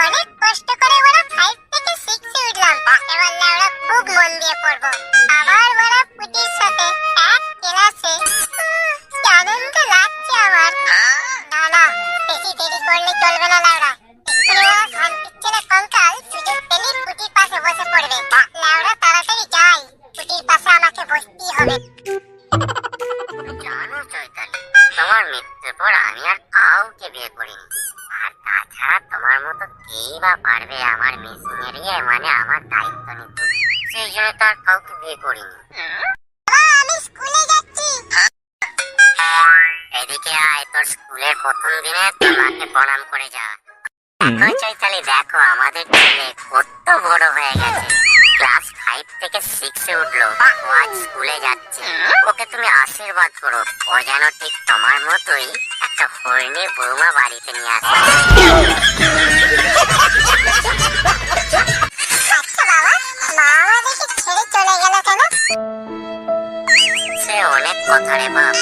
অনেক কষ্ট করে ওরা 5 থেকে 6 এ উঠলাম। এবার ওরা খুব মন দিয়ে পড়বো। আবার ওরা পুটির সাথে এক ক্লাসে। কি আনন্দ লাগছে আমার। না না, বেশি দেরি করলে চলবে না লাউড়া। এক্ষুনি ওরা সান পিচ্ছে না কঙ্কাল সুযোগ পেলেই পুটির পাশে বসে পড়বে। লাউড়া তাড়াতাড়ি যাই, পুটির পাশে আমাকে বসতেই হবে। জানো চৈতালি, তোমার মৃত্যুর পর আমি আর কাউকে বিয়ে করিনি। আর তাছাড়া তোমার মতো কেই বা পারবে আমার মিসিং এরিয়া মানে আমার দায়িত্ব নিতে। সেই জন্য তো আর কাউকে বিয়ে করিনি। আমি স্কুলে যাচ্ছি। এদিকে আয়, তোর স্কুলের প্রথম দিনে তোর মাকে প্রণাম করে যা। দেখো চৈতালি, দেখো আমাদের ছেলে কত বড় হয়ে গেছে। ক্লাস 5 থেকে 6 এ উঠলো। ও আজ স্কুলে যাচ্ছে। ওকে তুমি আশীর্বাদ করো, ও যেন ঠিক তোমার মতোই একটা হরিণী বৌমা বাড়িতে নিয়ে আসে। আচ্ছা বাবা, মা আমাদেরকে ছেড়ে চলে গেল কেন? সে অনেক কথা রে বাপ।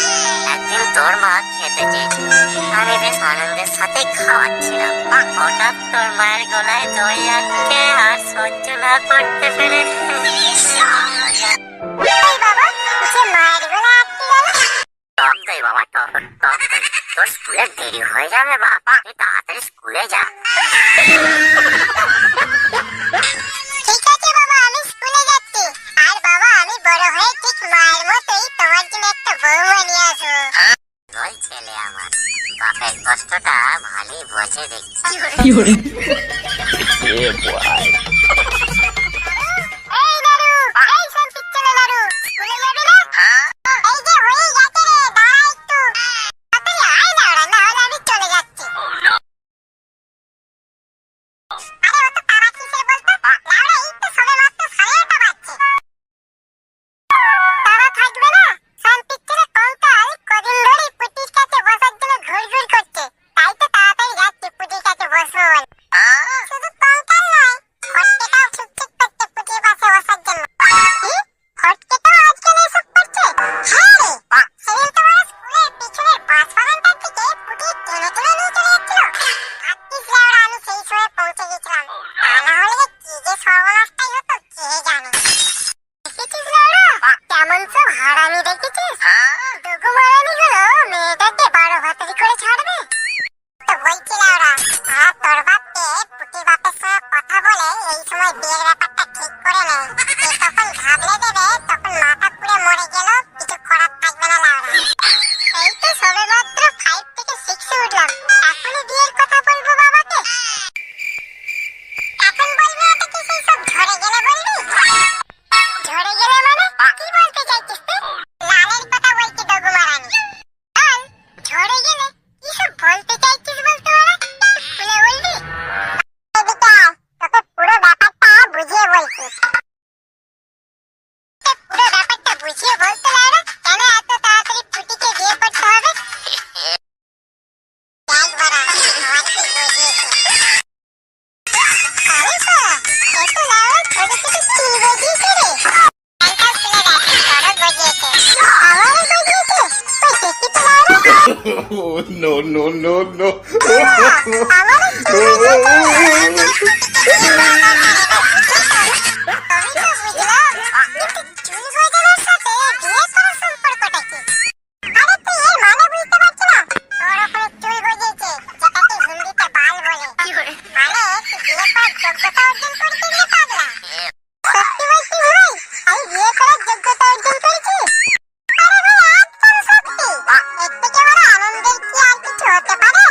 একদিন তোর মা খেতে চেয়েছিল, আমি বেশ আনন্দের সাথে খাওয়াচ্ছিলাম। হঠাৎ তোর মায়ের গলায় দই আটকে আর সহ্য না করতে পেরে ওই বাবা, যে মায়ের গলা আটকে গেল। টক দই বাবা, টক টক দই। তোর স্কুলে দেরি হয়ে যাবে বাবা, তুই তাড়াতাড়ি স্কুলে যা। ঠিক আছে বাবা, আমি স্কুলে যাচ্ছি। আর বাবা, আমি বড় হয়ে ঠিক মায়ের মতোই তোমার জন্য একটা বৌমা নিয়ে আসবো। ওই ছেলে আমার বাপের কষ্টটা ভালোই বোঝে দেখছি। এই নারু, এই শোন পিচ্চেনা নারু, স্কুলে যাবি না? এই যে হয়ে গেছে রে, দাঁড়া একটু। তাড়াতাড়ি আয় লাউড়া, না হলে আমি চলে যাচ্ছি। আরে অত তাড়া কিসের বলতো? লাউড়া, এই তো সবে মাত্র 8:30 বাজছে। তাড়া থাকবে না? শোন পিচ্চেনা কঙ্কাল কদিন ধরেই পুটির কাছে বসার জন্য ঘুরঘুর করছে। তাই তো তাড়াতাড়ি যাচ্ছি পুটির কাছে বসবো বলে। শুধু কঙ্কাল নয়, ফটকেটাও ছুটছুট করছে পুটির পাশে বসার জন্য। কি? ফটকেটাও আজকাল এসব করছে? হ্যাঁ রে, সেদিন তো ওরা স্কুলের পিছনের বাস বাগানটার থেকে পুটি টেনে টেনে নিয়ে চলে যাচ্ছিল। ভাবছিস লাউড়া, আমি সেই সময় পৌঁছে গেছিলাম। তা না হলে কি যে সর্বনাশটাই হতো কে জানে। দেখেছিস লাউড়া, কেমন সব হারামি দেখেছিস? দগুমারানি হলো মেয়েটাকে বারো ভাতারি করে ছাড়বে। তো বলছি লাউড়া, আর তোর বাপকে পুটির বাপের সঙ্গে কথা বলে এই সময় বিয়ের ব্যাপারটা ঠিক করে নে। এ তখন ঘাবলে দেবে, তখন মাথা পুড়ে মরে গেল, কিছু করার থাকবে না লাউড়া। এই তো সবে মাত্র 5 থেকে 6 এ উঠলাম, এখনই বিয়ের কথা বলবো বাবাকে? এখন বলবি ওটা কি সেই সব ঝরে গেলে বলবি? ঝরে গেলে মানে কি বলতে চাইছিস তুই? লালের কথা বলছি দগুমারানি। লাল ঝরে গেলে কি সব বলতে চাইছিস বলতে ওরা? খুলে বলবি? এদিকে আয়, তোকে পুরো ব্যাপারটা বুঝিয়ে বলছি। পুরো ব্যাপারটা বুঝিয়ে বলতে লাউড়া, কেন এত তাড়াতাড়ি পুটিকে বিয়ে করতে হবে? দেখ বাড়া, আমার কি বুঝিয়েছে। আরে বাড়া, এ তো লাউড়া ছোট ছোট চুল গজিয়েছে রে। প্যান্টটা খুলে দেখ, তোরও গজিয়েছে। আমারও গজিয়েছে? ওই দেখি তো লাউড়া। Oh, no, no, no, no. আমারও চুল গজিয়েছে। আমি তো বুঝলাম, কিন্তু চুল গজানোর সাথে বিয়ে করার সম্পর্কটা কি? আরে তুই এর মানে বুঝতে পারছি না? তোর ওপরে চুল গজিয়েছে, যেটাকে হিন্দিতে বাল বলে। মানে তুই বিয়ে করার যোগ্যতা অর্জন করেছিস রে পাগলা। সত্যি বলছিস ভাই, আমি বিয়ে করার যোগ্যতা অর্জন করেছি? আরে ভাই, একদম সত্যি। এর থেকে বড় আনন্দের কি আর কিছু হতে পারে?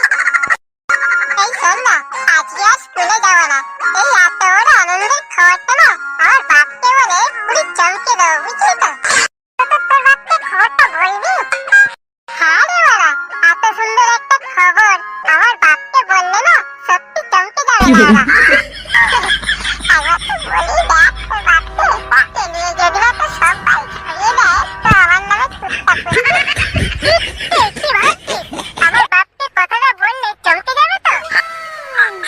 এই শোন না, আজকে আর স্কুলে যাবো না। এই এত বড় আনন্দের খবরটা না আমার বাপকে বলে পুরো চমকে দেবো, বুঝলি তো? তোর বাপকে খবরটা বলবি? হ্যাঁ রে বাড়া, এত সুন্দর একটা খবর আমার বাপকে বললে না সত্যি চমকে যাবে বাড়া। একবার তো বলি দেখ তোর বাপকে, নিয়ে যদি না তো সব বাড়ি ছড়িয়ে দেয় তো আমার নামে কুত্তা পুষবে। কি ভাবছিস? আমার বাপকে কথাটা বললে চমকে যাবে তো?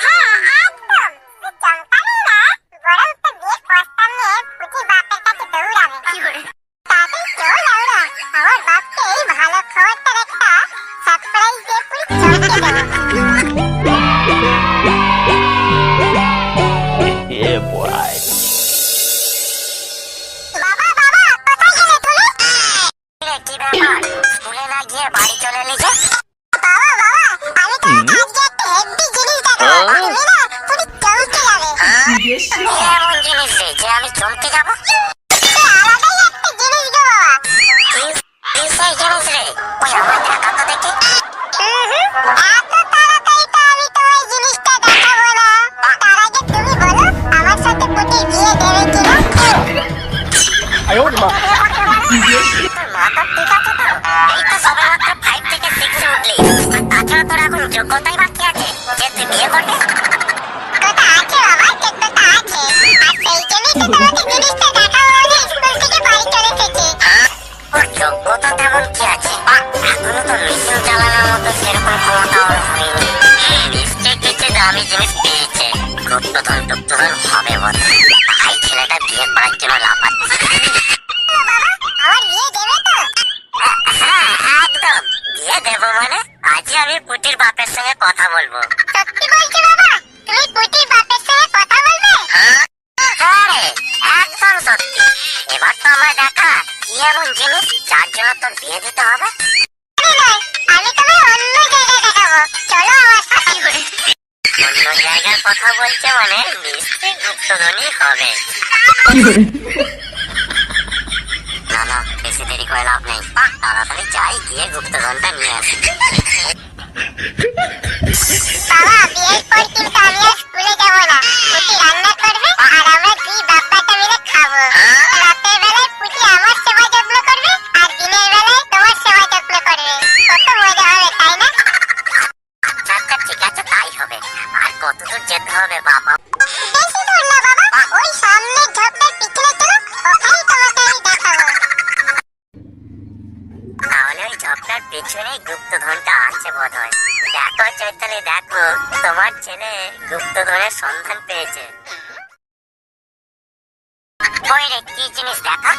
হ্যাঁ, একদম। তুই চমকাবি না, বরং তো বিয়ের প্রস্তাব নিয়ে পুটির বাপের কাছে দৌড়াবে। তাড়াতাড়ি চল লাউড়া, আমার বাপকে এই ভালো খবরটার একটা সারপ্রাইজ দিয়ে পুরো বাবা বাবা কোথায় গেলে তুমি? এ, কি ব্যাপার স্কুলে না গিয়ে বাড়ি চলে এলি যে? বাবা বাবা আমি তোমাকে আজকে একটা হেভি জিনিস দেখাবো, তুমি না পুরো চমকে যাবে। এমন জিনিস রে যে আমি চমকে যাবো? সে আলাদাই একটা জিনিস গো বাবা। কি কি সেই জিনিস রে? ওই আমার দেখা তো দেখি। এত তাড়াতাড়ি তো আমি তোমায় জিনিসটা দেখাবো না। তার আগে তুমি বলো আমার সাথে পুটির বিয়ে দেবে কিনা? তোর মাথা ঠিক আছে তো? এই তো সবেমাত্র 5 থেকে 6 এ উঠলি। আর তাছাড়া তোর এখন যোগ্যতাই বাকি আছে যে তুই বিয়ে করবি। কথা আছে বাবা, যোগ্যতা আছে। আর সেই জন্যই তো তোমাকে জিনিসটা দেখাবো বলে স্কুল থেকে বাড়ি চলে এসেছি। ওর যোগ্যতা তেমন কি আছে? এখনো তো মেশিন চালানোর মতো সেরকম ক্ষমতা ওর হয়নি। নিশ্চয়ই কিছু দামি জিনিস পেয়েছে। গুপ্তধন টুপ্তধন হবে বলে। তাই ছেলেটা বিয়ে করার জন্য লাফাচ্ছে। আমার বিয়ে দেবে তো? হ্যাঁ একদম বিয়ে দেবো মানে আজই আমি পুটির বাপের সঙ্গে কথা বলবো। সত্যি বলছো বাবা? তুমি পুটির বাপের সঙ্গে কথা বলবে? হ্যাঁ রে, একদম সত্যি। এবার তো আমার দেখা কি এমন জিনিস যার জন্য তোর বিয়ে দিতে হবে। আরে নয়, আমি তোমায় অন্য জায়গায় দেখাবো। চলো আমার সাথে করে। অন্য জায়গার কথা বলছে মানে নিশ্চয়ই গুপ্তধনই হবে। না না বেশি দেরি করে লাভ নেই, তাড়াতাড়ি যাই গিয়ে গুপ্তধনটা নিয়ে আসি। বাবা বিয়ের পর কিন্তু আমি আর স্কুলে যাবো না। পুটি রান্না করবে আর আমরা দুই বাপ্পাটা মিলে খাবো। রাতের বেলায় পুটি আমার সেবা যত্ন করবে আর দিনের বেলায় তোমার সেবা যত্ন করবে। কত মজা হবে তাই না? আচ্ছা আচ্ছা ঠিক আছে তাই হবে। আর কত দূর যেতে হবে বাবা? বেশি দূর না বাবা, ওই সামনের ঝোপটার পিছনে চলো, ওখানেই তোমাকে আমি দেখাবো। তাহলে ওই ঝোপটার পেছনেই গুপ্তধনটা আছে বোধহয়। দেখো চৈতালি দেখো তোমার ছেলে গুপ্তধনের সন্ধান পেয়েছে। ওই রে কি জিনিস দেখা?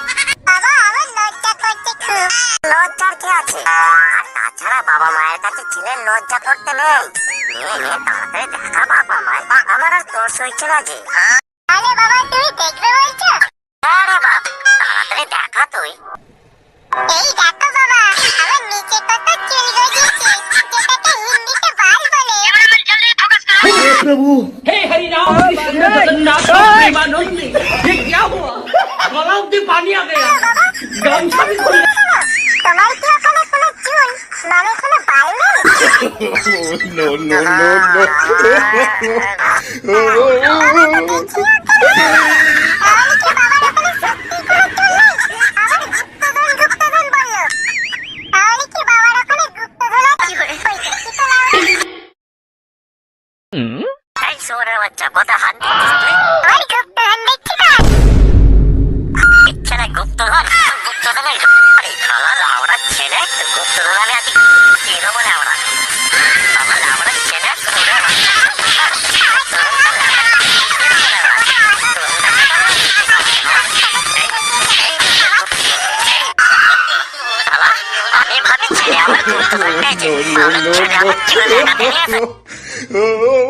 বাবা আমার লজ্জা করছে খুব। লজ্জার কি আছে? আর তাছাড়া বাবা মায়ের কাছে ছেলের লজ্জা করতে নেই। নিয়ে তাড়াতাড়ি দেখা বাবা মায়। আমার আর তোর সইছে না যে। তাহলে বাবা তুমি দেখবে বলছো? হ্যাঁ রে বাপ তাড়াতাড়ি দেখা তুই। এই দেখো বাবা, আমার নিচে কত চুল গজিয়েছে, যেটাকে হিন্দিতে বাল বলে। हे प्रभु हे हरि राम कृष्ण जगन्नाथ प्रेमानंद ये क्या हुआ गलाव से पानी आ गया गामछा भी खुल गया তোমার কি ওখানে কোনো চুল মানে কোনো বাল নেই? no, no, no, no. তাহলে কি বাবার ওখানে সত্যি কোনো চুল নেই? আবার গুপ্তধন গুপ্তধন বললো। তাহলে কি বাবার ওখানে গুপ্তধন আছে? ওই দেখি তো না। এই শোরে বাচ্চা কথা হাত দিচ্ছিস তুই? ওই গুপ্তধন দেখছি তো। ইচ্ছে না গুপ্তধন গুপ্তধনের আরে খালা লাউড়া ছেলে গুপ্তধন আমি আজকে দিয়ে দেবো না ওরা। আমার লাউড়া ছেলে শোরে আমি ভাবি ছেলে আমার গুপ্তধন পেয়েছে। আমার ছেলে আমার ছেলে no, no, no.